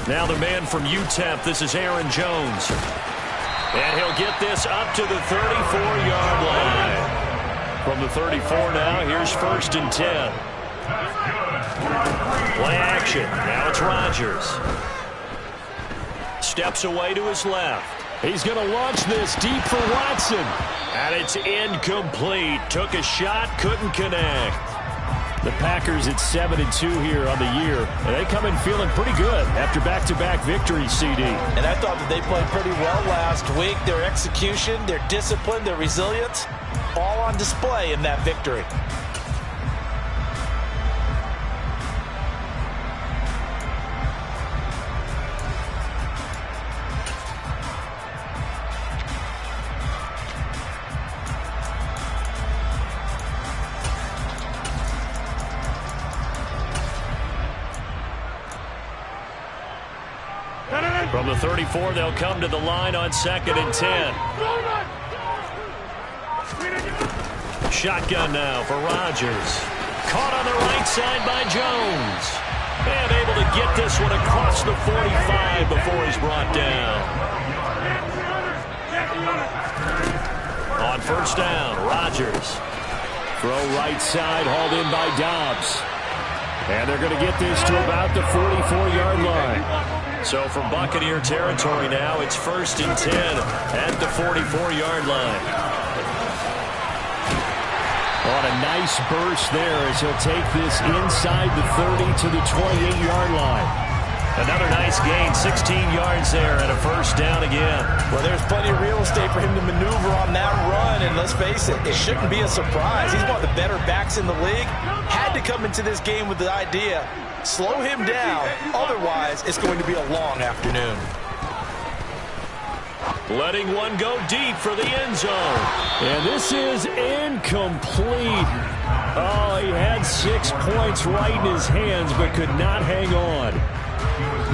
Now the man from UTEP, this is Aaron Jones. And he'll get this up to the 34-yard line. From the 34 now, here's 1st and 10. Play action. Now it's Rodgers. Steps away to his left. He's going to launch this deep for Watson. And it's incomplete. Took a shot, couldn't connect. The Packers at 7-2 here on the year. And they come in feeling pretty good after back-to-back victories, CD. And I thought that they played pretty well last week. Their execution, their discipline, their resilience, all on display in that victory. From the 34, they'll come to the line on 2nd and 10. Shotgun now for Rodgers. Caught on the right side by Jones. And able to get this one across the 45 before he's brought down. On 1st down, Rodgers. Throw right side, hauled in by Dobbs. And they're going to get this to about the 44-yard line. So from Buccaneer territory now, it's 1st and 10 at the 44-yard line. On a nice burst there as he'll take this inside the 30 to the 28-yard line. Another nice gain, 16 yards there and a 1st down again. Well, there's plenty of real estate for him to maneuver on that run, and let's face it, it shouldn't be a surprise. He's one of the better backs in the league. Had to come into this game with the idea, slow him down, otherwise it's going to be a long afternoon. Letting one go deep for the end zone. And this is incomplete. Oh, he had 6 points right in his hands, but could not hang on.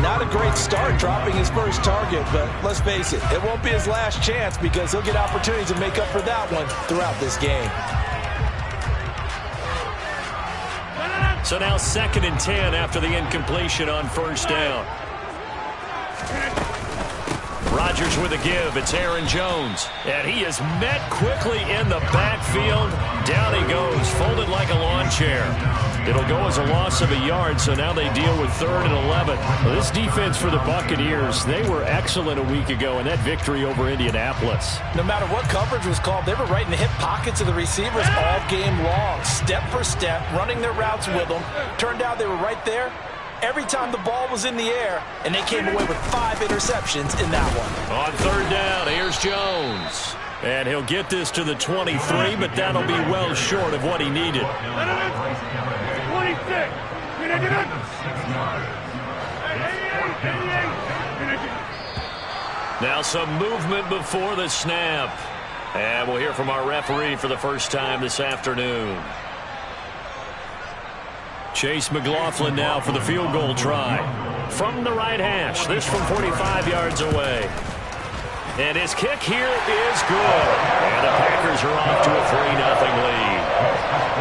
Not a great start dropping his first target, but let's face it, it won't be his last chance because he'll get opportunities to make up for that one throughout this game. So now 2nd and 10 after the incompletion on 1st down. Rodgers with a give. It's Aaron Jones. And he is met quickly in the backfield. Down he goes, folded like a lawn chair. It'll go as a loss of a yard, so now they deal with 3rd and 11. Well, this defense for the Buccaneers, they were excellent a week ago in that victory over Indianapolis. No matter what coverage was called, they were right in the hip pockets of the receivers all game long, step for step, running their routes with them. Turned out they were right there every time the ball was in the air, and they came away with 5 interceptions in that one. On 3rd down, here's Jones. And he'll get this to the 23, but that'll be well short of what he needed. 26. Now some movement before the snap. And we'll hear from our referee for the first time this afternoon. Chase McLaughlin now for the field goal try. From the right hash, this from 45 yards away. And his kick here is good. And the Packers are off to a 3-0 lead.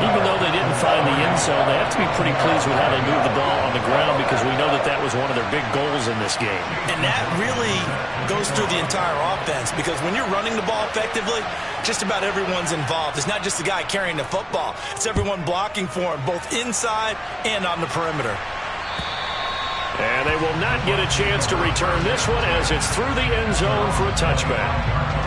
Even though they didn't find the end zone, they have to be pretty pleased with how they moved the ball on the ground because we know that that was one of their big goals in this game. And that really goes through the entire offense because when you're running the ball effectively, just about everyone's involved. It's not just the guy carrying the football. It's everyone blocking for him, both inside and on the perimeter. And they will not get a chance to return this one as it's through the end zone for a touchback.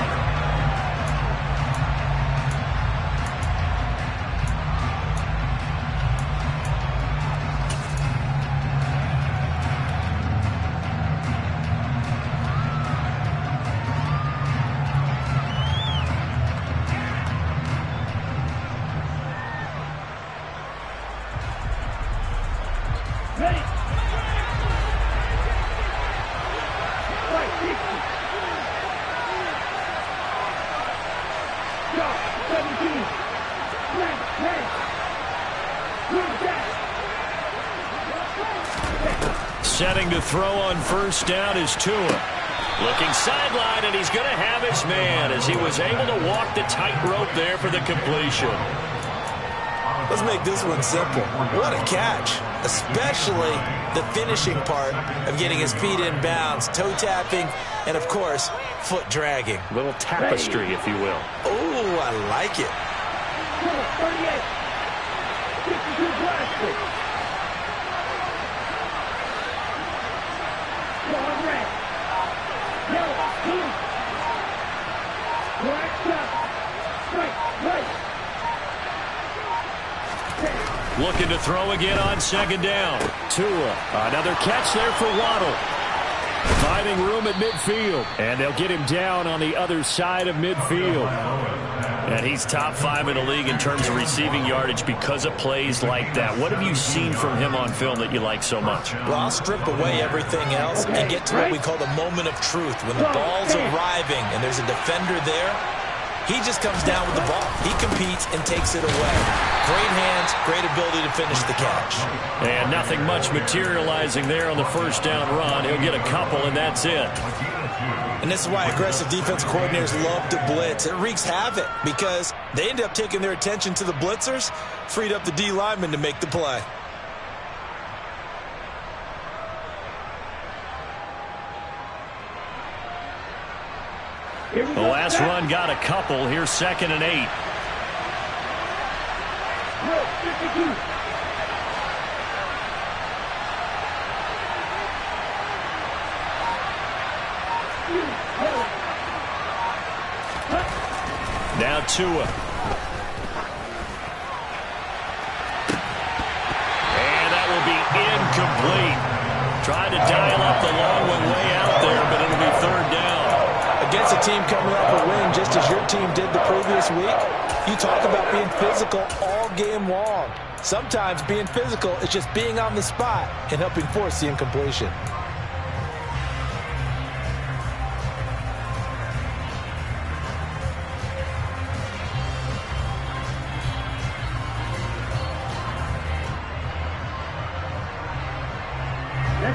Setting to throw on first down is Tua. Looking sideline, and he's going to have his man as he was able to walk the tightrope there for the completion. Let's make this one simple. What a catch, especially the finishing part of getting his feet in bounds, toe tapping, and, of course, foot dragging. Little tapestry, if you will. Oh, I like it. 38. 62 plastic. Going red. Yellow. Blue. Black shot. Straight. Right. Looking to throw again on second down. Tua, another catch there for Waddle. Finding room at midfield. And they'll get him down on the other side of midfield. And he's top 5 in the league in terms of receiving yardage because of plays like that. What have you seen from him on film that you like so much? Well, I'll strip away everything else and get to what we call the moment of truth. When the ball's arriving and there's a defender there, he just comes down with the ball. He competes and takes it away. Great hands, great ability to finish the catch. And nothing much materializing there on the first down run. He'll get a couple, and that's it. And this is why aggressive defense coordinators love to blitz. It wreaks havoc because they end up taking their attention to the blitzers, freed up the D lineman to make the play. The last run got a couple. Here's 2nd and 8. Now Tua. And that will be incomplete. Trying to dial up the long one way out there, but it'll be 3rd down. Against a team coming off a win just as your team did the previous week, you talk about being physical all game long. Sometimes being physical is just being on the spot and helping force the incompletion.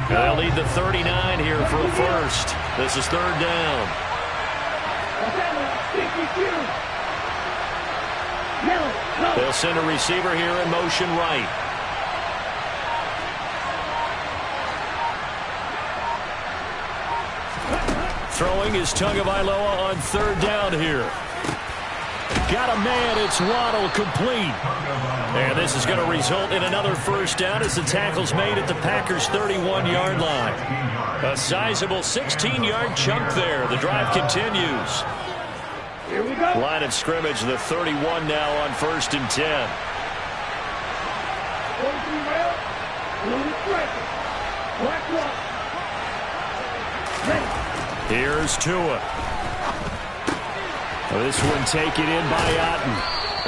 They'll lead the 39 here for a first. This is 3rd down. They'll send a receiver here in motion right. Throwing is Tagovailoa on 3rd down here. Got a man, it's Waddle, complete. And this is going to result in another first down as the tackle's made at the Packers' 31-yard line. A sizable 16-yard chunk there. The drive continues. Here we go. Line of scrimmage, the 31 now on 1st and 10. Here's Tua. This one taken in by Otten.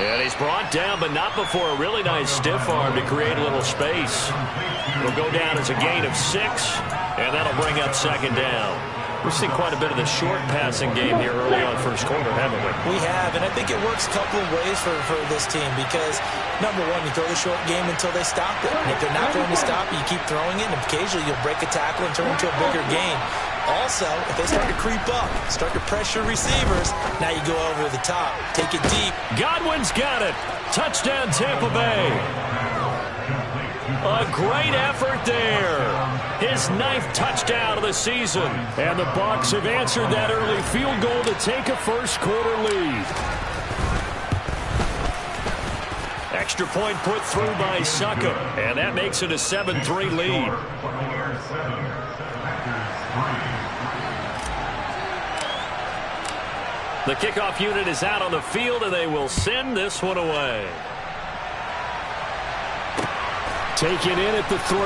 And he's brought down, but not before a really nice stiff arm to create a little space. It'll go down as a gain of 6, and that'll bring up 2nd down. We've seen quite a bit of the short passing game here early on first quarter, haven't we? We have, and I think it works a couple of ways for this team because, number one, you throw the short game until they stop it. And if they're not going to stop it, you keep throwing it, and occasionally you'll break a tackle and turn it into a bigger gain. Also, if they start to creep up, start to pressure receivers, now you go over the top. Take it deep. Godwin's got it. Touchdown, Tampa Bay. A great effort there. His 9th touchdown of the season. And the Bucs have answered that early field goal to take a first quarter lead. Extra point put through by Suckup. And that makes it a 7-3 lead. The kickoff unit is out on the field, and they will send this one away. Taken in at the 3.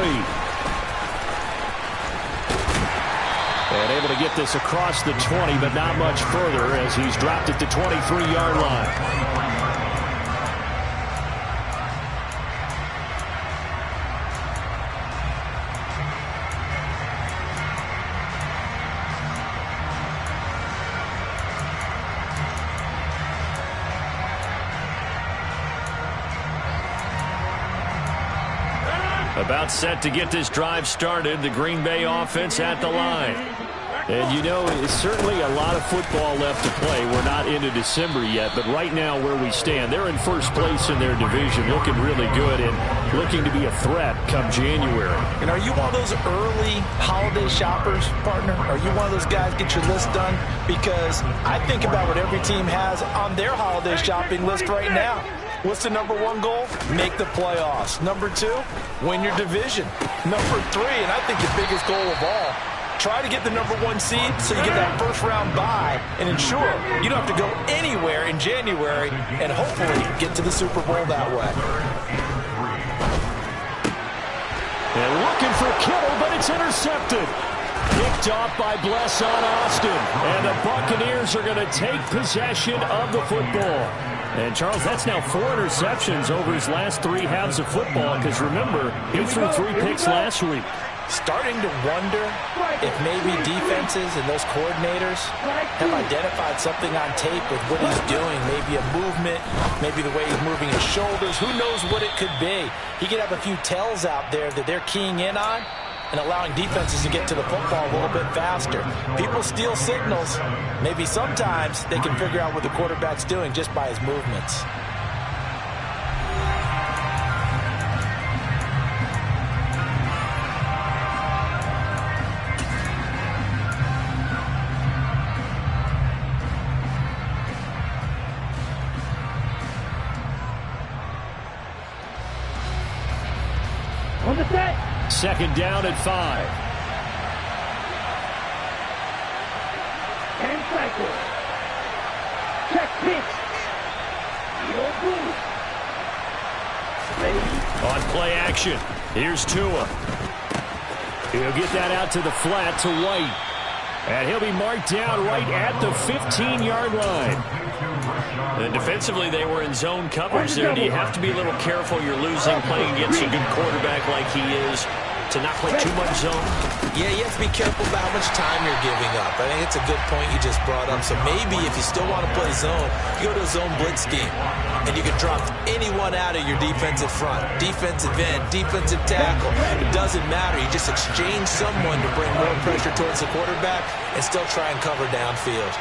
And able to get this across the 20, but not much further as he's dropped at the 23-yard line. About set to get this drive started. The Green Bay offense at the line. And, you know, it's certainly a lot of football left to play. We're not into December yet, but right now where we stand, they're in first place in their division, looking really good and looking to be a threat come January. And are you one of those early holiday shoppers, partner? Are you one of those guys get your list done? Because I think about what every team has on their holiday shopping list right now. What's the number one goal? Make the playoffs. Number two, win your division. Number three, and I think the biggest goal of all, try to get the number one seed so you get that first round bye and ensure you don't have to go anywhere in January and hopefully get to the Super Bowl that way. And looking for Kittle, but it's intercepted. Picked off by Bless on Austin. And the Buccaneers are going to take possession of the football. And, Charles, that's now 4 interceptions over his last 3 halves of football because, remember, he threw 3 picks last week. Starting to wonder if maybe defenses and those coordinators have identified something on tape with what he's doing. Maybe a movement, maybe the way he's moving his shoulders. Who knows what it could be? He could have a few tells out there that they're keying in on and allowing defenses to get to the football a little bit faster. People steal signals. Maybe sometimes they can figure out what the quarterback's doing just by his movements. On the set. Second down at 5. 10 cycles. Check pitch. Your boost. On play action, here's Tua. He'll get that out to the flat to White. And he'll be marked down right at the 15-yard line. And defensively, they were in zone coverage there. Do you have to be a little careful? You're losing playing against a good quarterback like he is to not play too much zone? Yeah, you have to be careful about how much time you're giving up. I think it's a good point you just brought up. So maybe if you still want to play zone, you go to a zone blitz scheme, and you can drop anyone out of your defensive front, defensive end, defensive tackle. It doesn't matter. You just exchange someone to bring more pressure towards the quarterback and still try and cover downfield.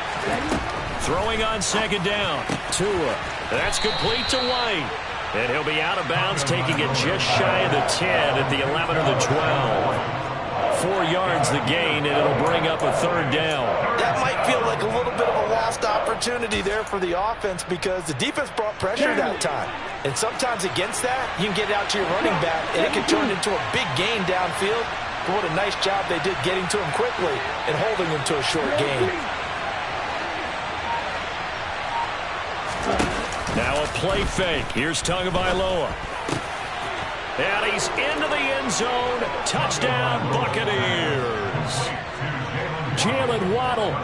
Throwing on second down. Tua. That's complete to White. And he'll be out of bounds, taking it just shy of the 10 at the 11 or the 12. 4 yards the gain, and it'll bring up a third down. That might feel like a little bit of a lost opportunity there for the offense because the defense brought pressure that time. And sometimes against that, you can get out to your running back, and it can turn into a big gain downfield. But what a nice job they did getting to him quickly and holding him to a short gain. Now a play fake. Here's Tagovailoa. And he's into the end zone. Touchdown, Buccaneers. Jalen Waddle,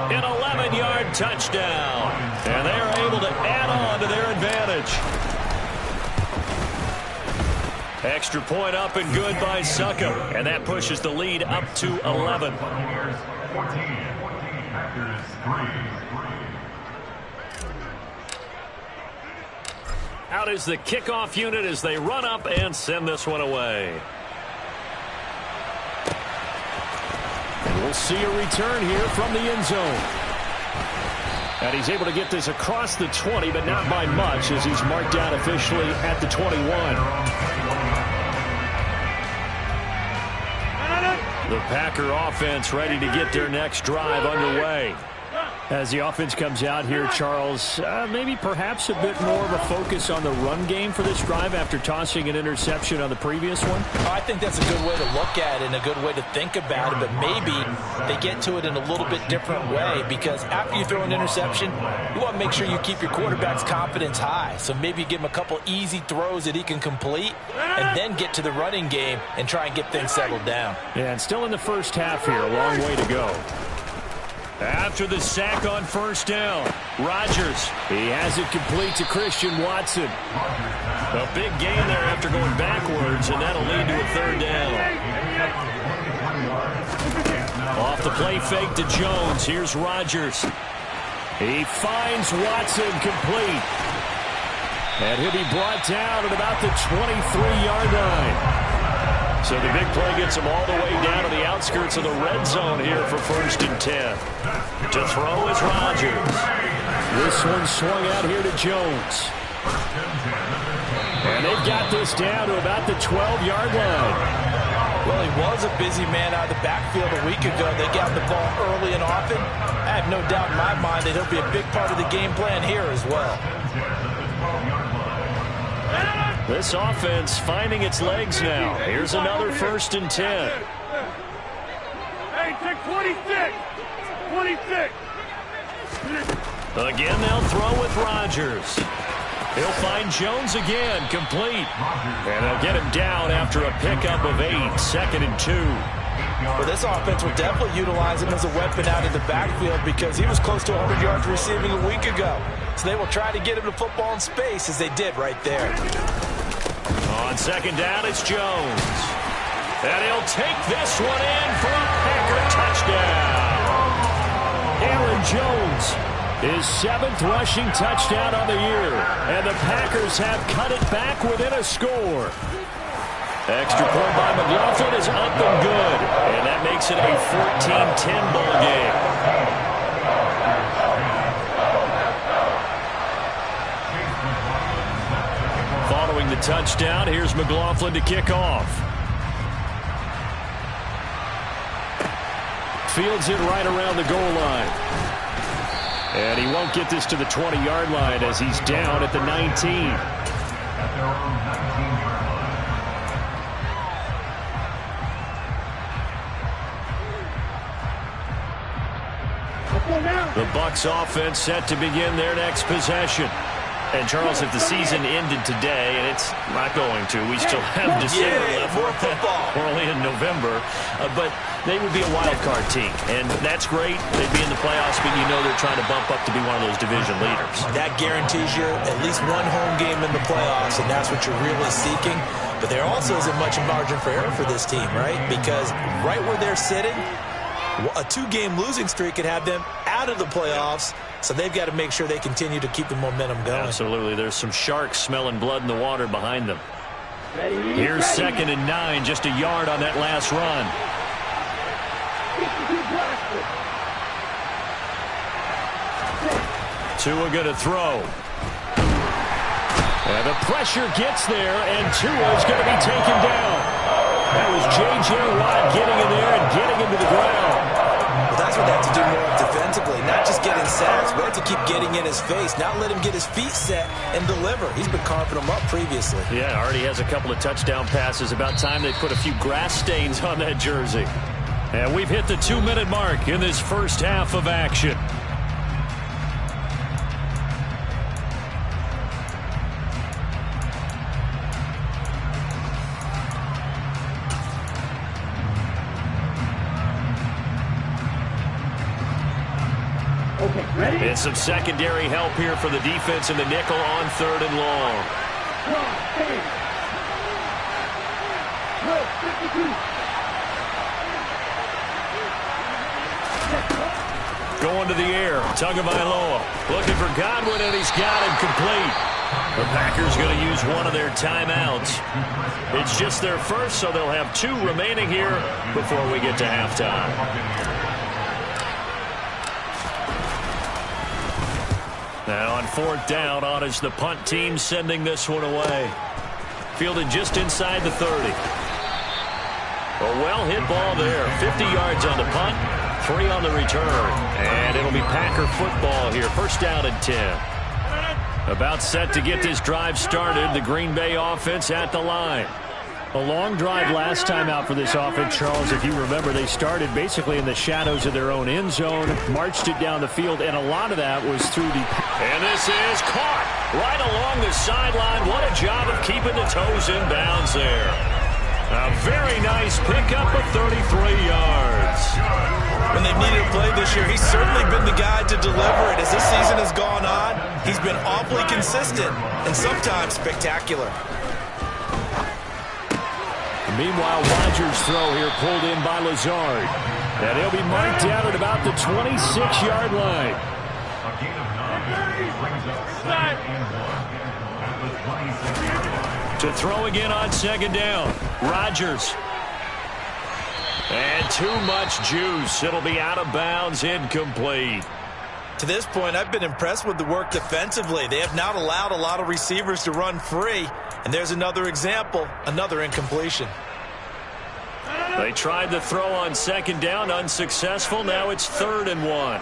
an 11-yard touchdown. And they're able to add on to their advantage. Extra point up and good by Suckup. And that pushes the lead up to 11. 14, Packers 3. Out is the kickoff unit as they run up and send this one away. And we'll see a return here from the end zone. And he's able to get this across the 20, but not by much as he's marked down officially at the 21. The Packer offense ready to get their next drive underway. As the offense comes out here, Charles, maybe perhaps a bit more of a focus on the run game for this drive after tossing an interception on the previous one? I think that's a good way to look at it and a good way to think about it, but maybe they get to it in a little bit different way because after you throw an interception, you want to make sure you keep your quarterback's confidence high. So maybe you give him a couple easy throws that he can complete and then get to the running game and try and get things settled down. Yeah, and still in the first half here, a long way to go. After the sack on first down, Rodgers, he has it complete to Christian Watson. A big gain there after going backwards, and that'll lead to a third down. Off the play fake to Jones. Here's Rodgers. He finds Watson complete. And he'll be brought down at about the 23-yard line. So the big play gets him all the way down to the outskirts of the red zone here for 1st and 10. To throw is Rodgers. This one swung out here to Jones. And they've got this down to about the 12-yard line. Well, he was a busy man out of the backfield a week ago. They got the ball early and often. I have no doubt in my mind that he'll be a big part of the game plan here as well. This offense finding its legs now. Here's another 1st and 10. Hey, take 26. 26. Again, they'll throw with Rodgers. He'll find Jones again, complete. And they'll get him down after a pickup of 8, 2nd and 2. Well, this offense will definitely utilize him as a weapon out in the backfield because he was close to 100 yards receiving a week ago. So they will try to get him the football in space as they did right there. On 2nd down, it's Jones. And he'll take this one in for a Packer touchdown. Aaron Jones, his 7th rushing touchdown on the year. And the Packers have cut it back within a score. Extra point by McLaughlin is up and good. And that makes it a 14-10 ball game. Following the touchdown, here's McLaughlin to kick off. Fields it right around the goal line. And he won't get this to the 20-yard line as he's down at the 19. The Bucs offense set to begin their next possession. And, Charles, if the season ended today, and it's not going to, we still have December left. More football. We're only in November. But they would be a wild card team. And that's great. They'd be in the playoffs, but you know they're trying to bump up to be one of those division leaders. That Guarantees you at least one home game in the playoffs, and that's what you're really seeking. But there also isn't much margin for error for this team, right? Because right where they're sitting, a 2-game losing streak could have them out of the playoffs. So they've got to make sure they continue to keep the momentum going. Absolutely. There's some sharks smelling blood in the water behind them. Here's 2nd and 9, just a yard on that last run. Tua going to throw. And the pressure gets there, and Tua's going to be taken down. That was J.J. Watt getting in there and getting him to the ground. Well, that's what they have to do more defensively, not just getting sacks, but to keep getting in his face, not let him get his feet set and deliver. He's been carving them up previously. Yeah, already has a couple of touchdown passes. About time they put a few grass stains on that jersey. And we've hit the 2-minute mark in this first half of action. And some secondary help here for the defense in the nickel on 3rd and long. Going to the air, Tagovailoa looking for Godwin, and he's got him complete. The Packers going to use one of their timeouts. It's just their first, so they'll have 2 remaining here before we get to halftime. Now on 4th down, on is the punt team sending this one away. Fielded just inside the 30. A well-hit ball there. 50 yards on the punt, 3 on the return. And it'll be Packer football here. 1st down and 10. About set to get this drive started. The Green Bay offense at the line. A long drive last time out for this offense, Charles. If you remember, they started basically in the shadows of their own end zone, marched it down the field, and a lot of that was through the... And this is caught right along the sideline. What a job of keeping the toes in bounds there. A very nice pickup of 33 yards. When they've needed a play this year, he's certainly been the guy to deliver it. As this season has gone on, he's been awfully consistent and sometimes spectacular. Meanwhile, Rodgers' throw here pulled in by Lazard. And he'll be marked down at about the 26-yard line. To throw again on 2nd down. Rodgers And too much juice. It'll be out of bounds, incomplete. To this point, I've been impressed with the work defensively. They have not allowed a lot of receivers to run free. And there's another example, another incompletion. They tried the throw on second down, unsuccessful. Now it's 3rd and 1.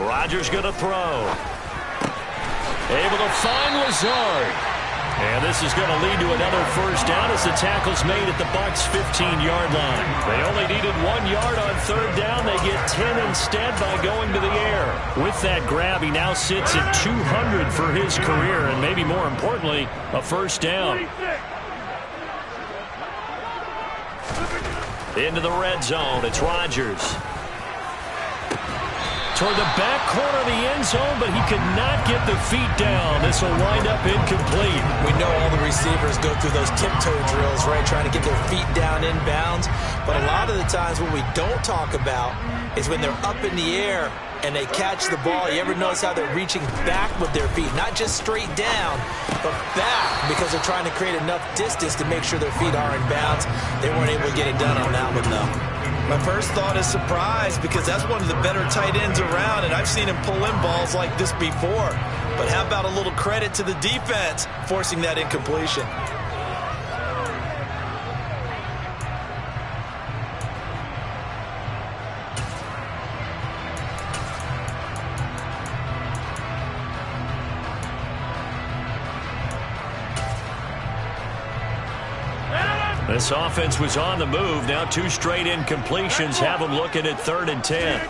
Rodgers going to throw. Able to find Lazard. And this is going to lead to another first down as the tackle's made at the Bucs' 15-yard line. They only needed 1 yard on 3rd down. They get 10 instead by going to the air. With that grab, he now sits at 200 for his career, and maybe more importantly, a first down. Into the red zone, it's Rodgers. Toward the back corner of the end zone, but he could not get the feet down. This will wind up incomplete. We know all the receivers go through those tiptoe drills, right, trying to get their feet down inbounds. But a lot of the times what we don't talk about is when they're up in the air and they catch the ball. You ever notice how they're reaching back with their feet? Not just straight down, but back, because they're trying to create enough distance to make sure their feet are in bounds. They weren't able to get it done on that one, though. My first thought is surprise, because that's one of the better tight ends around, and I've seen him pull in balls like this before. But how about a little credit to the defense forcing that incompletion? This offense was on the move. Now 2 straight incompletions have them looking at 3rd and 10.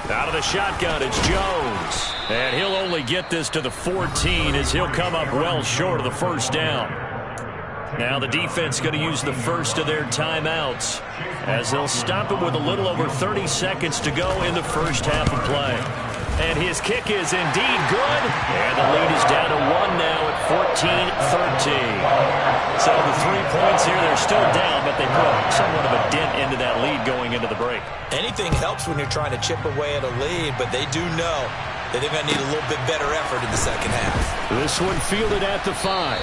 Out of the shotgun, it's Jones. And he'll only get this to the 14 as he'll come up well short of the first down. Now the defense going to use the first of their timeouts as they'll stop it with a little over 30 seconds to go in the first half of play. And his kick is indeed good. And the lead is down to 1 now at 14-13. So the 3 points here, they're still down, but they put somewhat of a dent into that lead going into the break. Anything helps when you're trying to chip away at a lead, but they do know that they're going to need a little bit better effort in the second half. This one fielded at the 5.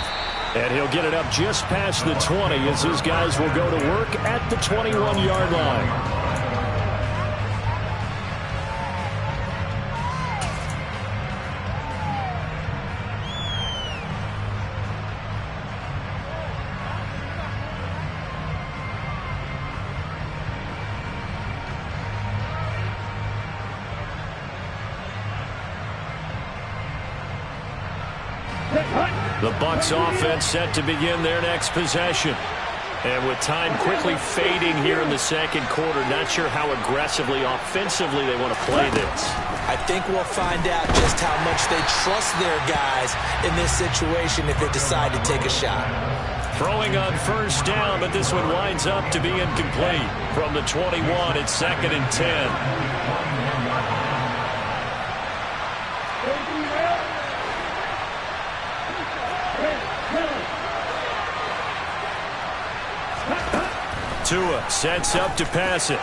And he'll get it up just past the 20 as his guys will go to work at the 21-yard line. The Bucs offense set to begin their next possession. And with time quickly fading here in the second quarter, not sure how aggressively, offensively they want to play this. I think we'll find out just how much they trust their guys in this situation if they decide to take a shot. Throwing on first down, but this one winds up to be incomplete. From the 21, it's 2nd and 10. Tua sets up to pass it.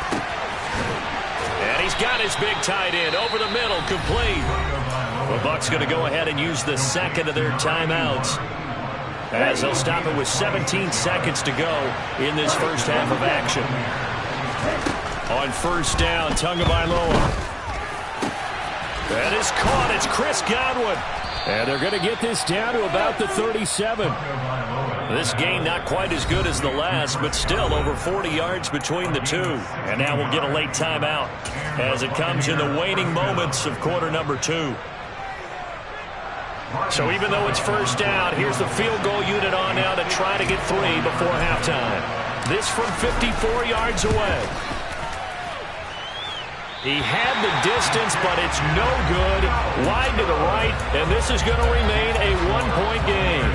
And he's got his big tight end over the middle, complete. The Bucs going to go ahead and use the second of their timeouts as they'll stop it with 17 seconds to go in this first half of action. On first down, Tagovailoa. That is caught. It's Chris Godwin. And they're going to get this down to about the 37. This game not quite as good as the last, but still over 40 yards between the two. And now we'll get a late timeout as it comes in the waning moments of quarter number 2. So even though it's first down, here's the field goal unit on now to try to get 3 before halftime. This from 54 yards away. He had the distance, but it's no good. Wide to the right, and this is going to remain a 1-point game.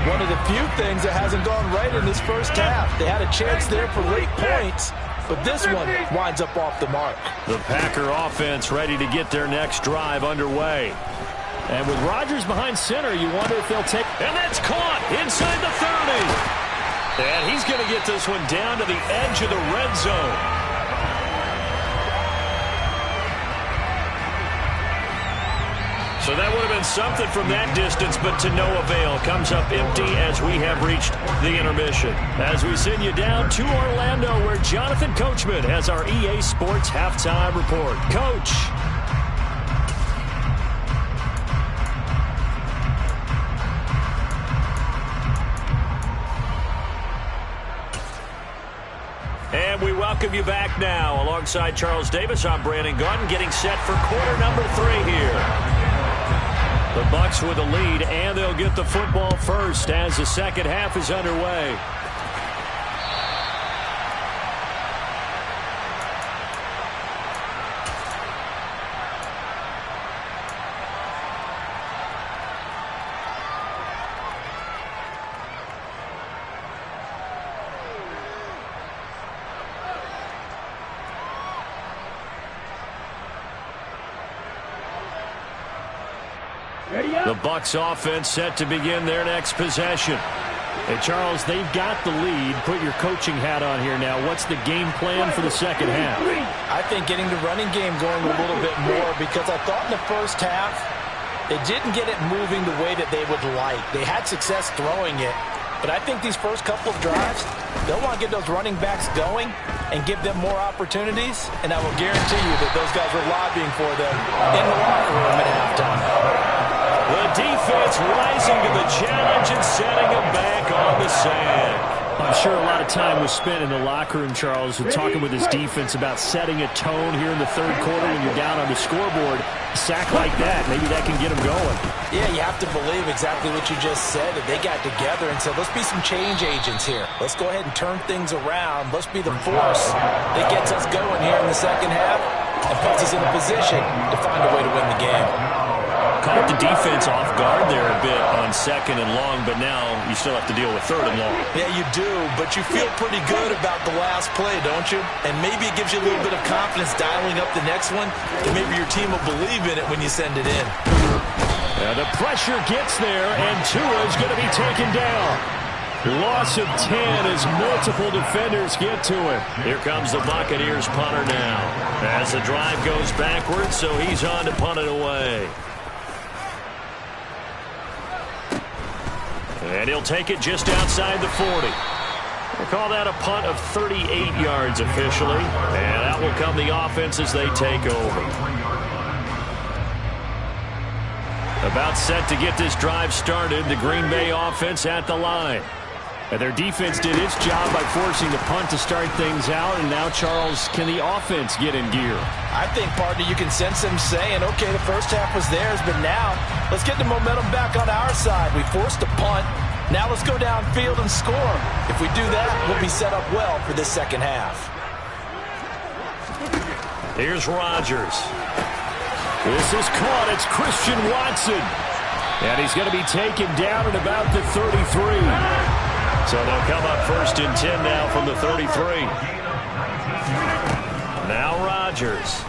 One of the few things that hasn't gone right in this first half. They had a chance there for late points, but this one winds up off the mark. The Packer offense ready to get their next drive underway. And with Rodgers behind center, you wonder if they'll take... And that's caught inside the 30. And he's going to get this one down to the edge of the red zone. So that would have been something from that distance, but to no avail. Comes up empty as we have reached the intermission. As we send you down to Orlando, where Jonathan Coachman has our EA Sports Halftime Report. Coach. And we welcome you back now. Alongside Charles Davis, I'm Brandon Gaudin, getting set for quarter number 3 here. The Bucs with a lead, and they'll get the football first as the second half is underway. The Bucs offense set to begin their next possession. Hey, Charles, they've got the lead. Put your coaching hat on here now. What's the game plan for the second half? I think getting the running game going a little bit more, because I thought in the first half they didn't get it moving the way that they would like. They had success throwing it, but I think these first couple of drives, they'll want to get those running backs going and give them more opportunities, and I will guarantee you that those guys were lobbying for them in the locker room at halftime. The defense rising to the challenge and setting them back on the sand. I'm sure a lot of time was spent in the locker room, Charles, with talking with his defense about setting a tone here in the third quarter when you're down on the scoreboard. A sack like that, maybe that can get them going. Yeah, you have to believe exactly what you just said, that they got together and said, let's be some change agents here. Let's go ahead and turn things around. Let's be the force that gets us going here in the second half and puts us in a position to find a way to win the game. Caught the defense off guard there a bit on second and long, but now you still have to deal with third and long. Yeah, you do, but you feel pretty good about the last play, don't you? And maybe it gives you a little bit of confidence dialing up the next one, and maybe your team will believe in it when you send it in. And the pressure gets there, and Tua is going to be taken down. Loss of 10 as multiple defenders get to him. Here comes the Buccaneers punter now. As the drive goes backwards, so he's on to punt it away. And he'll take it just outside the 40. We'll call that a punt of 38 yards officially. And out will come the offense as they take over. About set to get this drive started, the Green Bay offense at the line. And their defense did its job by forcing the punt to start things out. And now, Charles, can the offense get in gear? I think, partner, you can sense them saying, okay, the first half was theirs, but now let's get the momentum back on our side. We forced a punt. Now let's go downfield and score. If we do that, we'll be set up well for this second half. Here's Rodgers. This is caught. It's Christian Watson. And he's going to be taken down at about the 33. So they'll come up first and 10 now from the 33. Now Rodgers.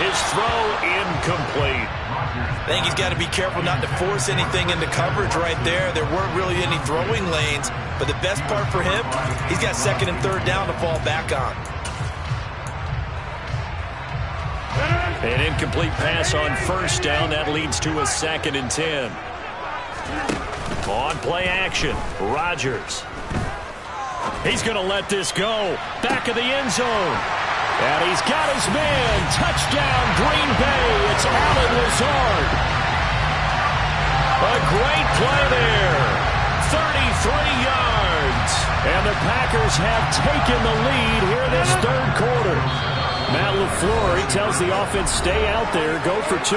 His throw incomplete. I think he's got to be careful not to force anything into coverage right there. There weren't really any throwing lanes, but the best part for him, he's got second and third down to fall back on. An incomplete pass on first down. That leads to a second and 10. On play action, Rodgers. He's going to let this go. Back of the end zone. And he's got his man. Touchdown, Green Bay. It's Allen Lazard. A great play there. 33 yards. And the Packers have taken the lead here this third quarter. Matt LaFleur, he tells the offense, stay out there, go for 2.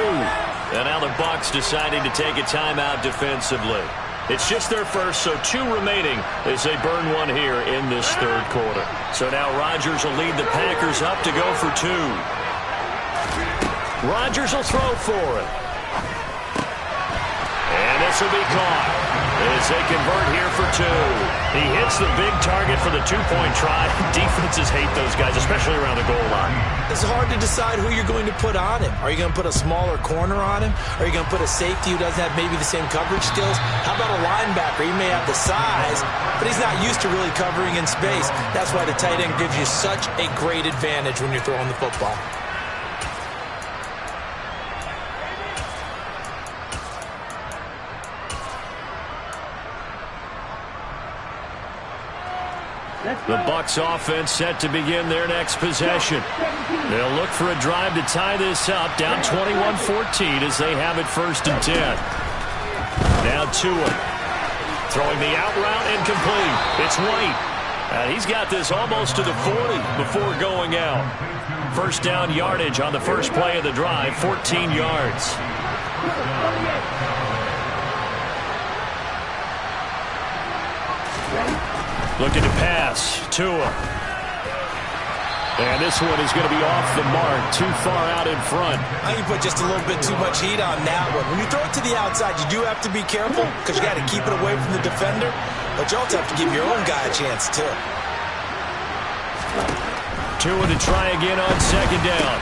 And now the Bucs deciding to take a timeout defensively. It's just their first, so 2 remaining as they burn one here in this third quarter. So now Rodgers will lead the Packers up to go for 2. Rodgers will throw for it. And this will be caught as they convert here for 2. He hits the big target for the 2-point try. Defenses hate those guys, especially around the goal line. It's hard to decide who you're going to put on him. Are you going to put a smaller corner on him? Are you going to put a safety who doesn't have maybe the same coverage skills? How about a linebacker? He may have the size, but he's not used to really covering in space. That's why the tight end gives you such a great advantage when you're throwing the football. The Bucs offense set to begin their next possession. They'll look for a drive to tie this up, down 21-14 as they have it 1st and 10. Now Tua throwing the out route and complete. It's White. And he's got this almost to the 40 before going out. 1st down yardage on the first play of the drive, 14 yards. Looking to pass. Tua. And this one is going to be off the mark, too far out in front. I think you put just a little bit too much heat on that one. When you throw it to the outside, you do have to be careful because you got to keep it away from the defender. But you also have to give your own guy a chance, too. Tua to try again on 2nd down.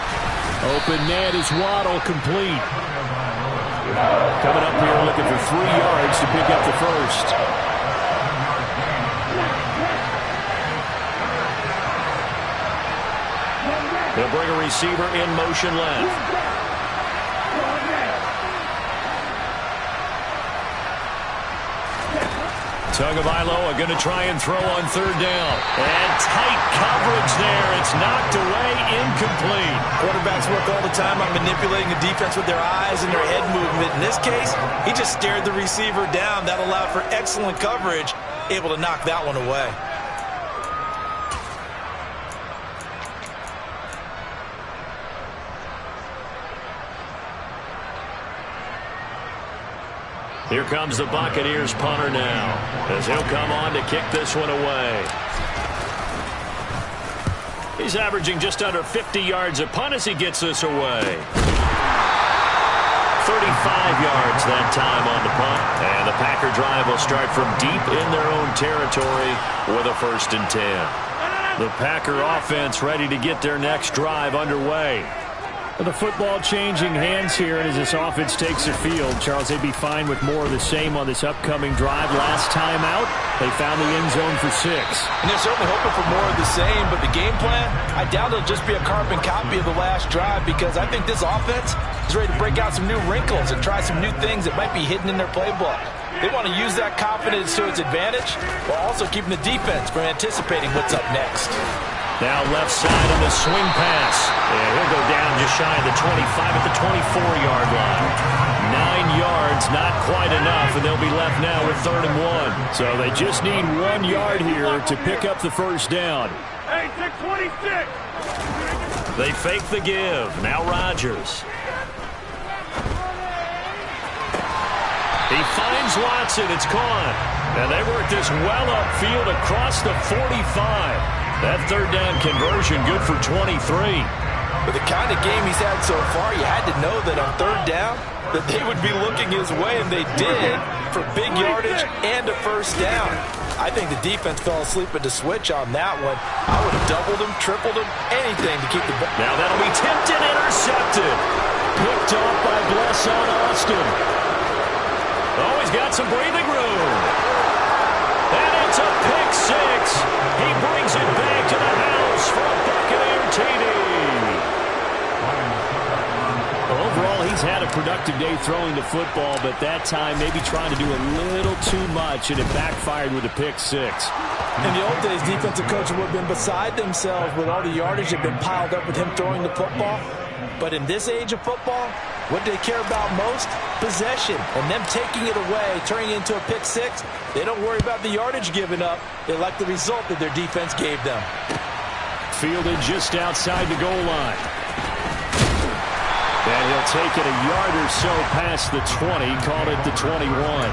Open man is Waddle, complete. Coming up here looking for 3 yards to pick up the first. They'll bring a receiver in motion left. Tagovailoa going to try and throw on 3rd down. And tight coverage there. It's knocked away, incomplete. Quarterbacks work all the time on manipulating the defense with their eyes and their head movement. In this case, he just stared the receiver down. That allowed for excellent coverage, able to knock that one away. Here comes the Buccaneers punter now, as he'll come on to kick this one away. He's averaging just under 50 yards a punt as he gets this away. 35 yards that time on the punt. And the Packer drive will start from deep in their own territory with a 1st and 10. The Packer offense ready to get their next drive underway. The football changing hands here, and as this offense takes the field, Charles, they'd be fine with more of the same on this upcoming drive. Last time out, they found the end zone for 6. And they're certainly hoping for more of the same, but the game plan, I doubt it'll just be a carbon copy of the last drive because I think this offense is ready to break out some new wrinkles and try some new things that might be hidden in their playbook. They want to use that confidence to its advantage while also keeping the defense from anticipating what's up next. Now left side on the swing pass. And he'll go down just shy of the 25 at the 24-yard line. 9 yards, not quite enough, and they'll be left now with 3rd and 1. So they just need 1 yard here to pick up the 1st down. Hey, take 26. They fake the give. Now Rodgers. He finds Watson. It's caught. And they work this well upfield across the 45. That 3rd down conversion good for 23. With the kind of game he's had so far, you had to know that on 3rd down that they would be looking his way, and they did for big yardage and a 1st down. I think the defense fell asleep at the switch on that one. I would have doubled him, tripled him, anything to keep the ball. Now that'll be tipped and intercepted. Picked off by Blesson Austin. Oh, he's got some breathing room. And it's a pick 6. He brings it back to the house for a Buccaneer TD. Overall, he's had a productive day throwing the football, but that time maybe trying to do a little too much, and it backfired with a pick 6. In the old days, defensive coaches would have been beside themselves with all the yardage that had been piled up with him throwing the football. But in this age of football, what they care about most? Possession. And them taking it away, turning it into a pick 6, they don't worry about the yardage given up. They like the result that their defense gave them. Fielded just outside the goal line. And he'll take it a yard or so past the 20, called it the 21.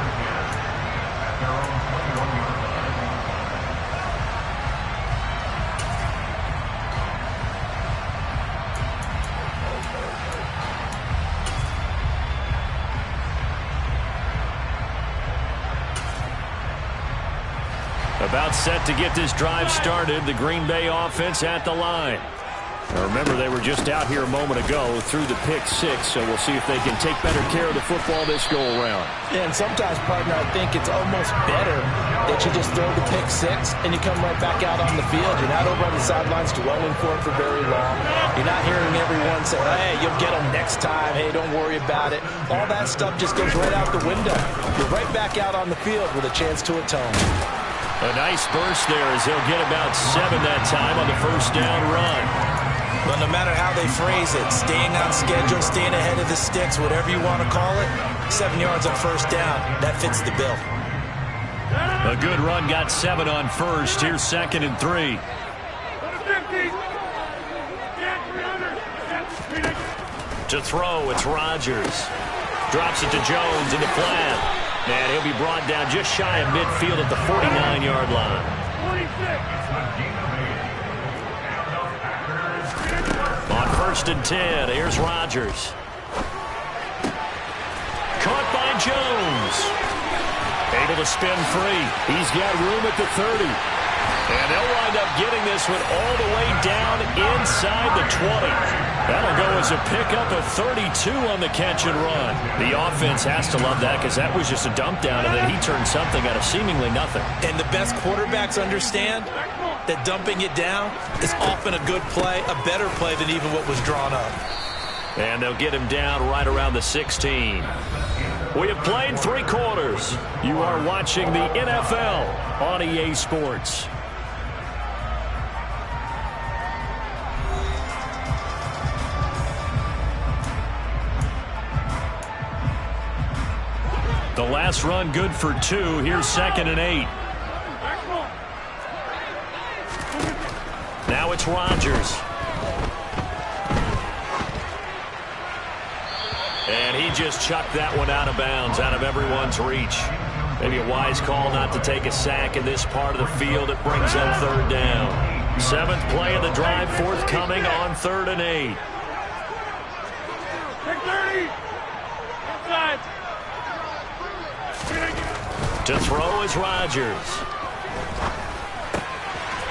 About set to get this drive started. The Green Bay offense at the line. Now remember, they were just out here a moment ago through the pick 6, so we'll see if they can take better care of the football this go-around. And sometimes, partner, I think it's almost better that you just throw the pick 6 and you come right back out on the field. You're not over on the sidelines dwelling for it for very long. You're not hearing everyone say, hey, you'll get them next time. Hey, don't worry about it. All that stuff just goes right out the window. You're right back out on the field with a chance to atone. A nice burst there as he'll get about 7 that time on the first down run. But no matter how they phrase it, staying on schedule, staying ahead of the sticks, whatever you want to call it, 7 yards on first down, that fits the bill. A good run got 7 on first. Here's 2nd and 3. To throw, it's Rodgers. Drops it to Jones in the flat. And he'll be brought down just shy of midfield at the 49-yard line. 26. On 1st and 10, here's Rodgers. Caught by Jones. Able to spin free. He's got room at the 30. And they'll wind up getting this one all the way down inside the 20. That'll go as a pickup of 32 on the catch and run. The offense has to love that because that was just a dump down, and then he turned something out of seemingly nothing. And the best quarterbacks understand that dumping it down is often a good play, a better play than even what was drawn up. And they'll get him down right around the 16. We have played 3 quarters. You are watching the NFL on EA Sports. The last run good for 2. Here's 2nd and 8. Now it's Rodgers. And he just chucked that one out of bounds, out of everyone's reach. Maybe a wise call not to take a sack in this part of the field. It brings up 3rd down. 7th play of the drive forthcoming on 3rd and 8. To throw is Rodgers.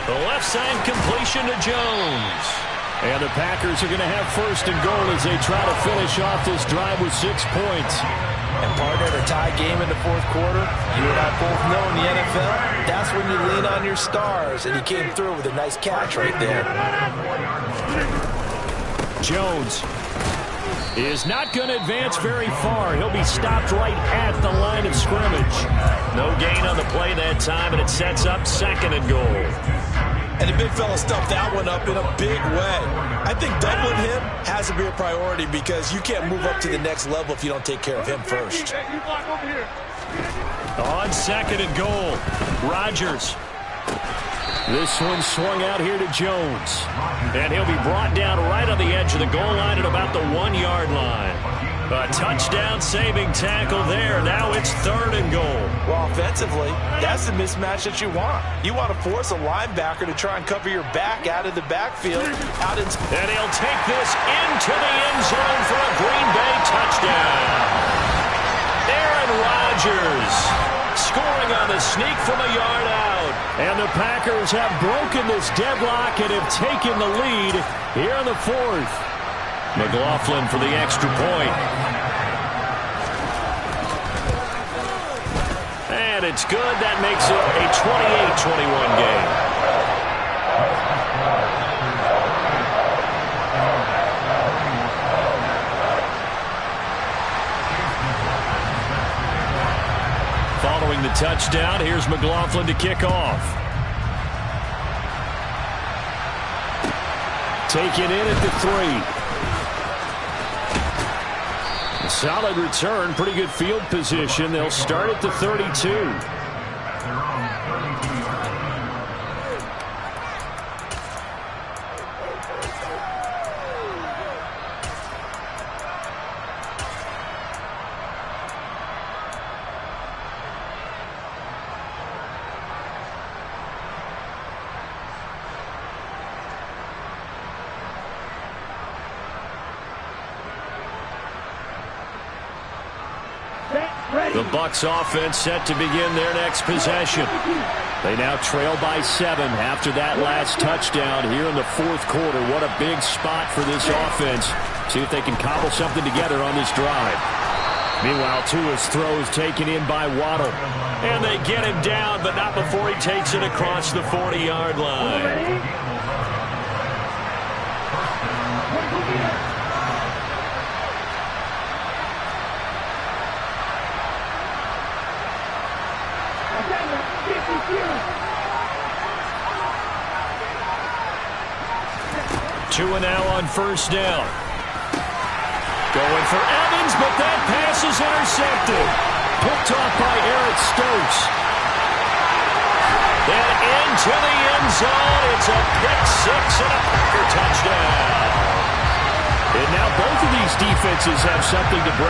The left side completion to Jones. And the Packers are going to have 1st and goal as they try to finish off this drive with 6 points. And partner, a tie game in the 4th quarter, you and I both know in the NFL, that's when you lean on your stars. And he came through with a nice catch right there. Jones is not going to advance very far. He'll be stopped right at the line of scrimmage. No gain on the play that time, and it sets up 2nd and goal. And the big fella stuffed that one up in a big way. I think doubling him has to be a priority because you can't move up to the next level if you don't take care of him first. On 2nd and goal, Rodgers. This one swung out here to Jones. And he'll be brought down right on the edge of the goal line at about the 1-yard line. A touchdown-saving tackle there. Now it's 3rd and goal. Well, offensively, that's the mismatch that you want. You want to force a linebacker to try and cover your back out of the backfield. And he'll take this into the end zone for a Green Bay touchdown. Aaron Rodgers scoring on the sneak from a yard out. And the Packers have broken this deadlock and have taken the lead here in the 4th. McLaughlin for the extra point. And it's good. That makes it a 28-21 game. Following the touchdown, here's McLaughlin to kick off. Taken in at the 3. Solid return, pretty good field position. They'll start at the 32. The Bucs offense set to begin their next possession. They now trail by 7 after that last touchdown here in the 4th quarter. What a big spot for this offense. See if they can cobble something together on this drive. Meanwhile, Tua's throw is taken in by Waddle. And they get him down, but not before he takes it across the 40-yard line. Tua now on first down. Going for Evans, but that pass is intercepted. Picked off by Eric Stokes. And into the end zone. It's a pick six and a Packer touchdown. And now both of these defenses have something to brag